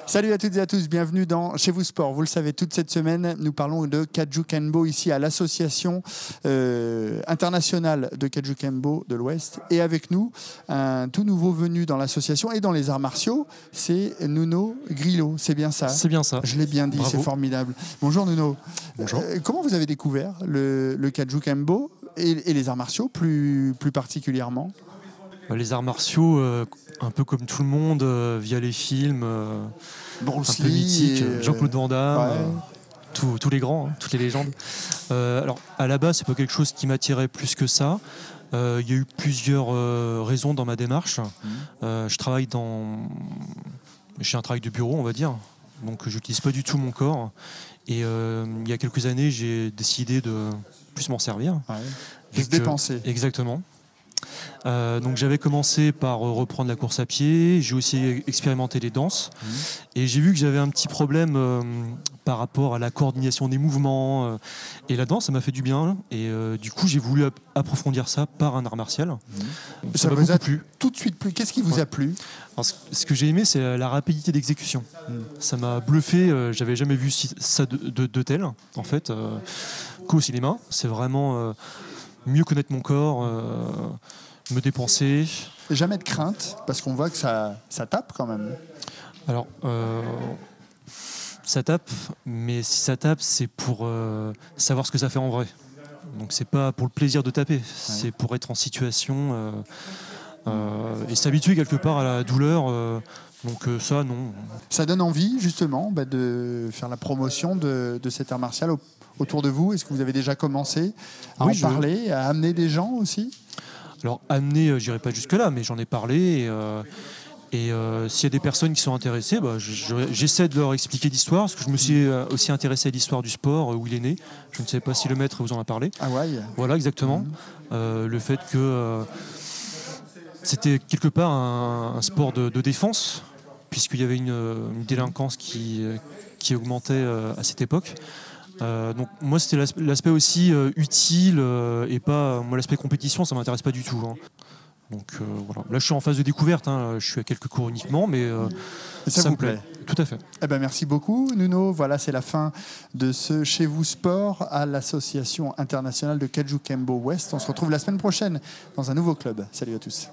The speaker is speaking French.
Salut à toutes et à tous, bienvenue dans Chez vous Sport. Vous le savez, toute cette semaine, nous parlons de Kajou-Kenbo ici à l'association internationale de Kajou-Kenbo de l'Ouest. Et avec nous, un tout nouveau venu dans l'association et dans les arts martiaux, c'est Nuno Grillo. C'est bien ça? C'est bien ça. Je l'ai bien dit, c'est formidable. Bonjour Nuno. Bonjour. Comment vous avez découvert le Kajou-Kenbo et les arts martiaux plus particulièrement? Les arts martiaux, un peu comme tout le monde, via les films, Bruce un peu Lee mythiques, Jean-Claude Van Damme, ouais. tous les grands, toutes les légendes. Alors, à la base, c'est pas quelque chose qui m'attirait plus que ça. Il y a eu plusieurs raisons dans ma démarche. Je travaille j'ai un travail de bureau, on va dire, donc je n'utilise pas du tout mon corps. Et il y a quelques années, j'ai décidé de plus m'en servir. De se dépenser. Exactement. Donc j'avais commencé par reprendre la course à pied, j'ai aussi expérimenté les danses et j'ai vu que j'avais un petit problème par rapport à la coordination des mouvements et la danse ça m'a fait du bien et du coup j'ai voulu approfondir ça par un art martial. Ça vous a plu tout de suite plu. Qu'est-ce qui vous a plu? Alors, ce que j'ai aimé c'est la rapidité d'exécution. Ça m'a bluffé, j'avais jamais vu ça de tel en fait qu'au cinéma. C'est vraiment mieux connaître mon corps, me dépenser. Jamais de crainte, parce qu'on voit que ça tape quand même. Alors, ça tape, mais si ça tape, c'est pour savoir ce que ça fait en vrai. Donc c'est pas pour le plaisir de taper, c'est pour être en situation et s'habituer quelque part à la douleur. Donc ça, non. Ça donne envie, justement, de faire la promotion de cet art martial autour de vous. Est-ce que vous avez déjà commencé à en parler, à amener des gens aussi? Alors, amener, j'irai pas jusque-là, mais j'en ai parlé. Et s'il y a des personnes qui sont intéressées, j'essaie de leur expliquer l'histoire, parce que je me suis aussi intéressé à l'histoire du sport, où il est né. Je ne sais pas si le maître vous en a parlé. Ah ouais. Voilà, exactement. Le fait que c'était quelque part un sport de défense, puisqu'il y avait une délinquance qui augmentait à cette époque. Donc moi c'était l'aspect aussi utile et pas moi l'aspect compétition, ça m'intéresse pas du tout. Donc voilà. Là je suis en phase de découverte, je suis à quelques cours uniquement, mais ça me plaît. Tout à fait. Eh ben, merci beaucoup Nuno. Voilà, c'est la fin de ce Chez vous Sport à l'association internationale de Kajou-Kenbo Ouest. On se retrouve la semaine prochaine dans un nouveau club. Salut à tous.